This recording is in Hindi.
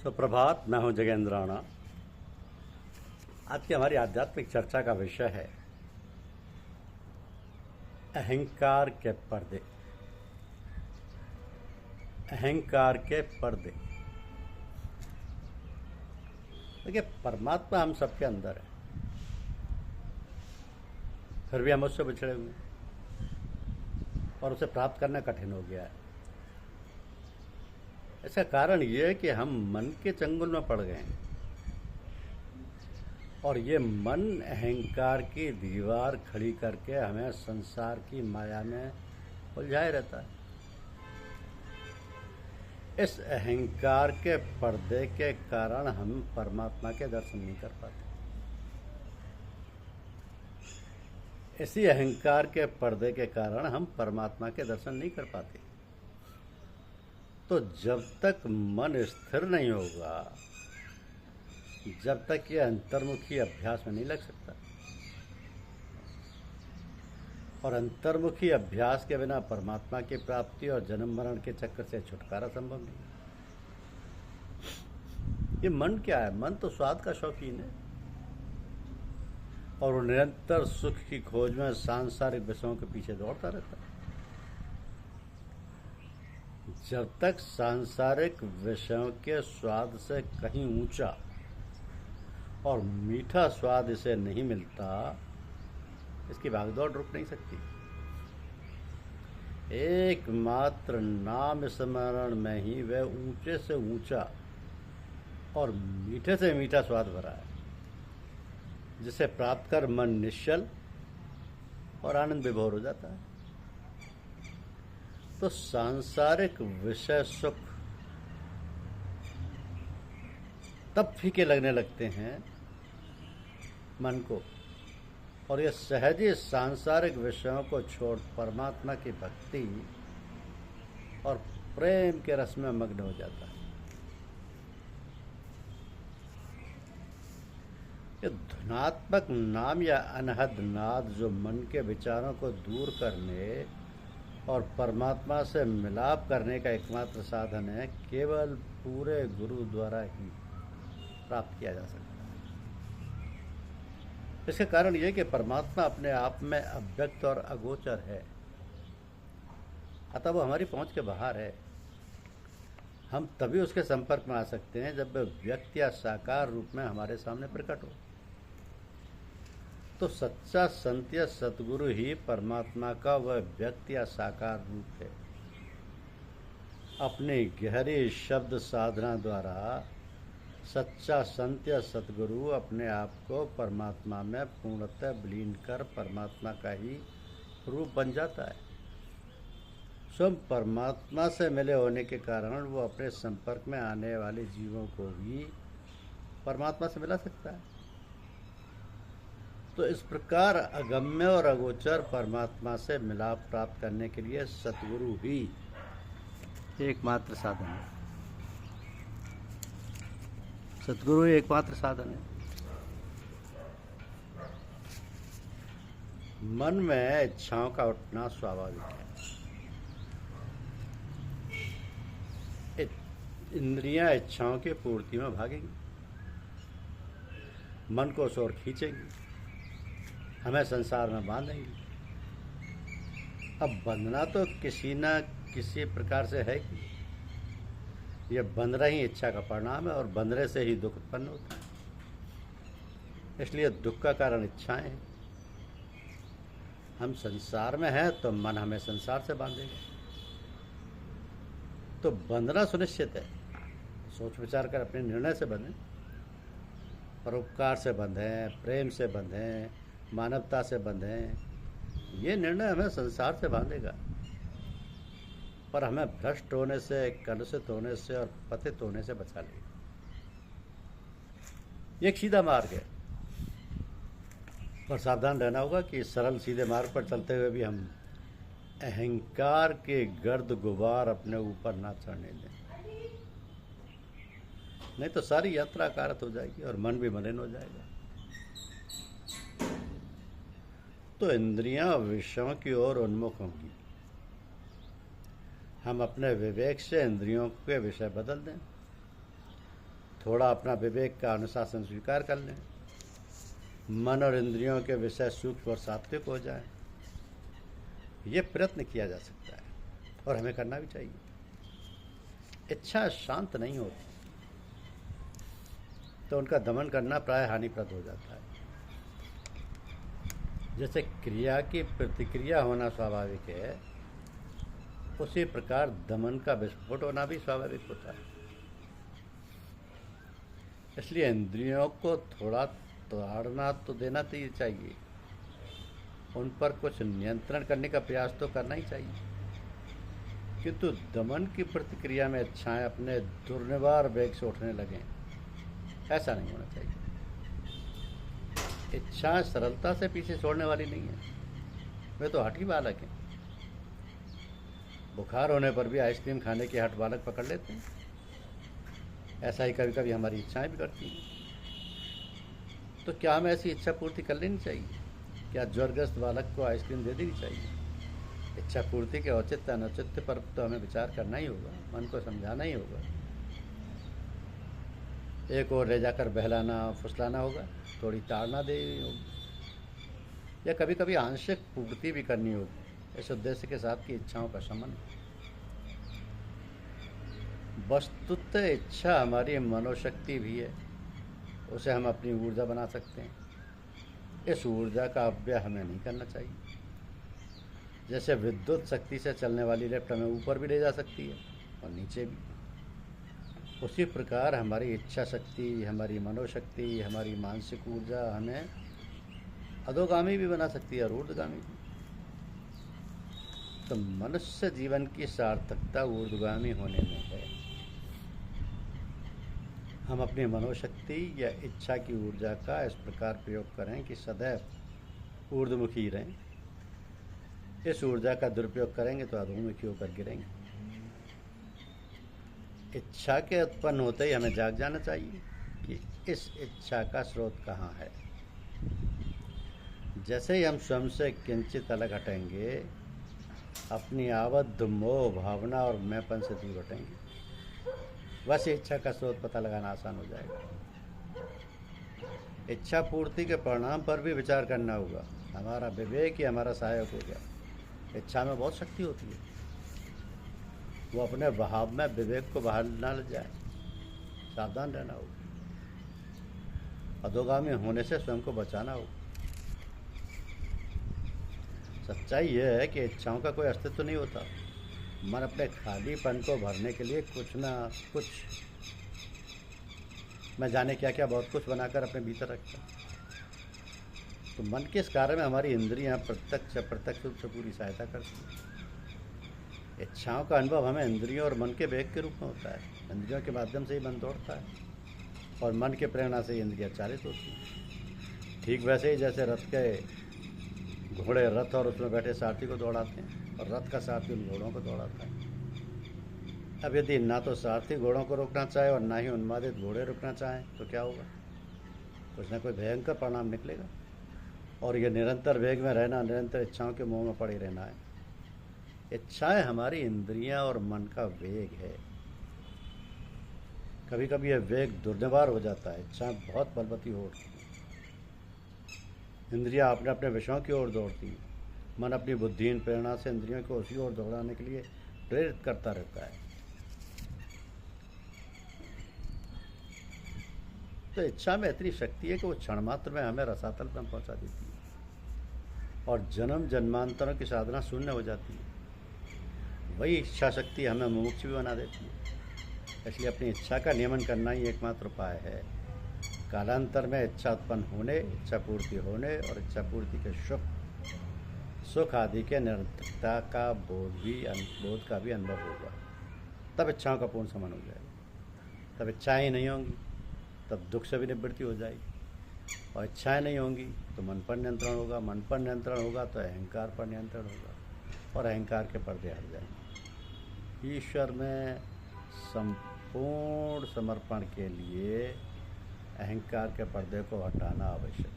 सुप्रभात। मैं हूं जगेंद्र राणा। आज की हमारी आध्यात्मिक चर्चा का विषय है अहंकार के पर्दे। अहंकार के पर्दे। देखिए, परमात्मा हम सबके अंदर है, फिर भी हम उससे बिछड़े हुए और उसे प्राप्त करना कठिन हो गया है। इसका कारण ये है कि हम मन के चंगुल में पड़ गए हैं और ये मन अहंकार की दीवार खड़ी करके हमें संसार की माया में उलझाए रहता है। इस अहंकार के पर्दे के कारण हम परमात्मा के दर्शन नहीं कर पाते। इसी अहंकार के पर्दे के कारण हम परमात्मा के दर्शन नहीं कर पाते। तो जब तक मन स्थिर नहीं होगा, जब तक ये अंतर्मुखी अभ्यास में नहीं लग सकता, और अंतर्मुखी अभ्यास के बिना परमात्मा की प्राप्ति और जन्म मरण के चक्कर से छुटकारा संभव नहीं। ये मन क्या है? मन तो स्वाद का शौकीन है और वो निरंतर सुख की खोज में सांसारिक विषयों के पीछे दौड़ता रहता है। जब तक सांसारिक विषयों के स्वाद से कहीं ऊंचा और मीठा स्वाद इसे नहीं मिलता, इसकी भागदौड़ रुक नहीं सकती। एकमात्र नाम स्मरण में ही वह ऊंचे से ऊंचा और मीठे से मीठा स्वाद भरा है, जिसे प्राप्त कर मन निश्चल और आनंद विभोर हो जाता है। तो सांसारिक विषय सुख तब फीके लगने लगते हैं मन को, और यह सहज ही सांसारिक विषयों को छोड़ परमात्मा की भक्ति और प्रेम के रस में मग्न हो जाता है। ये धुनात्मक नाम या अनहद नाद जो मन के विचारों को दूर करने और परमात्मा से मिलाप करने का एकमात्र साधन है, केवल पूरे गुरु द्वारा ही प्राप्त किया जा सकता है। इसके कारण यह कि परमात्मा अपने आप में अव्यक्त और अगोचर है, अतः वो हमारी पहुंच के बाहर है। हम तभी उसके संपर्क में आ सकते हैं जब वह व्यक्त या साकार रूप में हमारे सामने प्रकट हो। तो सच्चा संत या सतगुरु ही परमात्मा का वह व्यक्त या साकार रूप है। अपनी गहरी शब्द साधना द्वारा सच्चा संत या सतगुरु अपने आप को परमात्मा में पूर्णतः विलीन कर परमात्मा का ही रूप बन जाता है। स्वयं परमात्मा से मिले होने के कारण वो अपने संपर्क में आने वाले जीवों को भी परमात्मा से मिला सकता है। तो इस प्रकार अगम्य और अगोचर परमात्मा से मिलाप प्राप्त करने के लिए सतगुरु ही एकमात्र साधन है। सतगुरु ही एकमात्र साधन है। मन में इच्छाओं का उठना स्वाभाविक है। इंद्रियां इच्छाओं की पूर्ति में भागेंगी, मन को उस ओर खींचेंगी, हमें संसार में बांधेंगी। अब बंधना तो किसी न किसी प्रकार से है कि यह बंधना ही इच्छा का परिणाम है, और बंधने से ही दुख उत्पन्न होता है। इसलिए दुख का कारण इच्छाएं हैं। हम संसार में हैं तो मन हमें संसार से बांधेगा। तो बंधना सुनिश्चित है। सोच विचार कर अपने निर्णय से बंधें, परोपकार से बंधें, प्रेम से बंधें, मानवता से बंधें। ये निर्णय हमें संसार से बांधेगा, पर हमें भ्रष्ट होने से, कलुषित होने से और पतित होने से बचा लेगा। ये एक सीधा मार्ग है, पर सावधान रहना होगा कि इस सरल सीधे मार्ग पर चलते हुए भी हम अहंकार के गर्द गुबार अपने ऊपर ना चढ़ने दें, नहीं तो सारी यात्रा अकारत हो जाएगी और मन भी मलिन हो जाएगा। तो इंद्रियां विषयों की ओर उन्मुख होंगी। हम अपने विवेक से इंद्रियों के विषय बदल दें थोड़ा अपना विवेक का अनुशासन स्वीकार कर लें, मन और इंद्रियों के विषय सूक्ष्म और सात्विक हो जाए। ये प्रयत्न किया जा सकता है और हमें करना भी चाहिए। इच्छा शांत नहीं होती तो उनका दमन करना प्राय हानिप्रद हो जाता है। जैसे क्रिया की प्रतिक्रिया होना स्वाभाविक है, उसी प्रकार दमन का विस्फोट होना भी स्वाभाविक होता है। इसलिए इंद्रियों को थोड़ा ताड़ना तो देना चाहिए, उन पर कुछ नियंत्रण करने का प्रयास तो करना ही चाहिए, किंतु दमन की प्रतिक्रिया में इच्छाएं अपने दुर्निवार वेग से उठने लगें, ऐसा नहीं होना चाहिए। इच्छाएं सरलता से पीछे छोड़ने वाली नहीं है, वे तो हठी बालक हैं। बुखार होने पर भी आइसक्रीम खाने के हठ बालक पकड़ लेते हैं। ऐसा ही कभी कभी हमारी इच्छाएं भी करती हैं। तो क्या हमें ऐसी इच्छा पूर्ति कर लेनी चाहिए? क्या ज्वरग्रस्त बालक को आइसक्रीम दे देनी चाहिए? इच्छा पूर्ति के औचित्य अनुचित्य पर तो हमें विचार करना ही होगा, मन को समझाना ही होगा। एक और ले जाकर बहलाना फुसलाना होगा, थोड़ी ताड़ना देनी होगी, या कभी कभी आंशिक पूर्ति भी करनी होगी, इस उद्देश्य के साथ कि इच्छाओं का शमन। वस्तुतः इच्छा हमारी मनोशक्ति भी है, उसे हम अपनी ऊर्जा बना सकते हैं। इस ऊर्जा का अपव्यय हमें नहीं करना चाहिए। जैसे विद्युत शक्ति से चलने वाली लिफ्ट हमें ऊपर भी ले जा सकती है और नीचे भी, उसी प्रकार हमारी इच्छा शक्ति, हमारी मनोशक्ति, हमारी मानसिक ऊर्जा हमें अधोगामी भी बना सकती है और ऊर्ध्वगामी भी। तो मनुष्य जीवन की सार्थकता ऊर्ध्वगामी होने में है। हम अपनी मनोशक्ति या इच्छा की ऊर्जा का इस प्रकार प्रयोग करें कि सदैव ऊर्ध्वमुखी रहें। इस ऊर्जा का दुरुपयोग करेंगे तो अधोमुखी होकर गिरेंगे। इच्छा के उत्पन्न होते ही हमें जाग जाना चाहिए कि इस इच्छा का स्रोत कहाँ है। जैसे ही हम स्वयं से किंचित अलग हटेंगे, अपनी आबद्ध मोह भावना और मैंपन से दूर हटेंगे, वैसे इच्छा का स्रोत पता लगाना आसान हो जाएगा। इच्छा पूर्ति के परिणाम पर भी विचार करना होगा। हमारा विवेक ही हमारा सहायक हो गया। इच्छा में बहुत शक्ति होती है, वो अपने बहाव में विवेक को बाहर ना ले जाए, सावधान रहना होगा। अधोगामी होने से स्वयं को बचाना होगा। सच्चाई यह है कि इच्छाओं का कोई अस्तित्व नहीं होता। मन अपने खालीपन को भरने के लिए कुछ ना कुछ, मैं जाने क्या क्या बहुत कुछ बनाकर अपने भीतर रखता है। तो मन के इस कार्य में हमारी इंद्रियां प्रत्यक्ष अप्रत्यक्ष रूप से पूरी सहायता करती हैं। इच्छाओं का अनुभव हमें इंद्रियों और मन के वेग के रूप में होता है। इंद्रियों के माध्यम से ही मन दौड़ता है और मन के प्रेरणा से इंद्रियां चालित होती हैं। ठीक वैसे ही जैसे रथ के घोड़े रथ और उसमें बैठे सारथी को दौड़ाते हैं और रथ का सारथी उन घोड़ों को दौड़ाता है। अब यदि ना तो सारथी घोड़ों को रोकना चाहे और ना ही उन्मादित घोड़े रुकना चाहें तो क्या होगा? कुछ ना कोई भयंकर परिणाम निकलेगा। और ये निरंतर वेग में रहना, निरंतर इच्छाओं के मोह में पड़े रहना है। इच्छाएं हमारी इंद्रियां और मन का वेग है। कभी कभी यह वेग दुर्निवार हो जाता है। इच्छाएं बहुत बलवती हो उठती हैं। इंद्रियां अपने अपने विषयों की ओर दौड़ती हैं। मन अपनी बुद्धिहीन प्रेरणा से इंद्रियों को उसी ओर दौड़ाने के लिए प्रेरित करता रहता है। तो इच्छा में इतनी शक्ति है कि वो क्षण मात्र में हमें रसातल में पहुंचा देती है और जन्म जन्मांतरों की साधना शून्य हो जाती है। वही इच्छा शक्ति हमें मुमुक्ष भी बना देती है। इसलिए अपनी इच्छा का नियमन करना ही एकमात्र उपाय है। कालांतर में इच्छा उत्पन्न होने, इच्छा पूर्ति होने और इच्छा पूर्ति के सुख आदि के निरर्थकता का बोध का भी अनुभव होगा। तब इच्छाओं का पूर्ण समन हो जाएगा। तब इच्छाएं ही नहीं होंगी, तब दुख से भी निवृत्ति हो जाएगी। और इच्छाएं नहीं होंगी तो मन पर नियंत्रण होगा। मन पर नियंत्रण होगा तो अहंकार पर नियंत्रण होगा और अहंकार के पर्दे हट जाएंगे। ईश्वर में संपूर्ण समर्पण के लिए अहंकार के पर्दे को हटाना आवश्यक है।